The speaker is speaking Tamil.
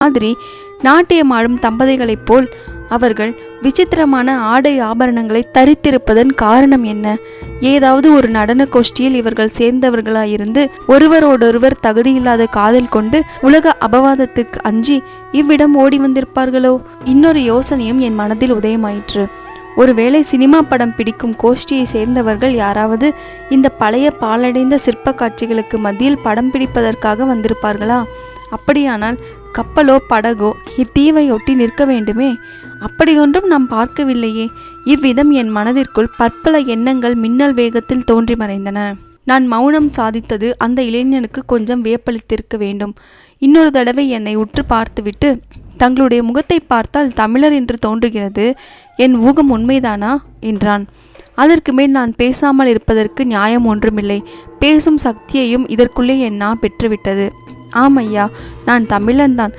மாதிரி நாட்டியமாடும் தம்பதிகளைப் போல் அவர்கள் விசித்திரமான ஆடை ஆபரணங்களை தரித்திருப்பதன் காரணம் என்ன? ஏதாவது ஒரு நடன கோஷ்டியில் இவர்கள் சேர்ந்தவர்களாயிருந்து ஒருவரோடொருவர் தகுதியில்லாத காதல் கொண்டு உலக அபவாதத்துக்கு அஞ்சி இவ்விடம் ஓடி வந்திருப்பார்களோ? இன்னொரு யோசனையும் என் மனதில் உதயமாயிற்று. ஒருவேளை சினிமா படம் பிடிக்கும் கோஷ்டியை சேர்ந்தவர்கள் யாராவது இந்த பழைய பாழடைந்த சிற்ப காட்சிகளுக்கு மத்தியில் படம் பிடிப்பதற்காக வந்திருப்பார்களா? அப்படியானால் கப்பலோ படகோ இத்தீவை ஒட்டி நிற்க வேண்டுமே. அப்படியொன்றும் நாம் பார்க்கவில்லையே. இவ்விதம் என் மனதிற்குள் பற்பல எண்ணங்கள் மின்னல் வேகத்தில் தோன்றி மறைந்தன. நான் மௌனம் சாதித்தது அந்த இளைஞனுக்கு கொஞ்சம் வியப்பளித்திருக்க வேண்டும். இன்னொரு தடவை என்னை உற்று பார்த்துவிட்டு, தங்களுடைய முகத்தை பார்த்தால் தமிழர் என்று தோன்றுகிறது, என் ஊகம் உண்மைதானா என்றான். அதற்கு மேல் நான் பேசாமல் இருப்பதற்கு நியாயம் ஒன்றுமில்லை. பேசும் சக்தியையும் இதற்குள்ளே என் நா பெற்றுவிட்டது. ஆமையா, நான் தமிழன்தான்.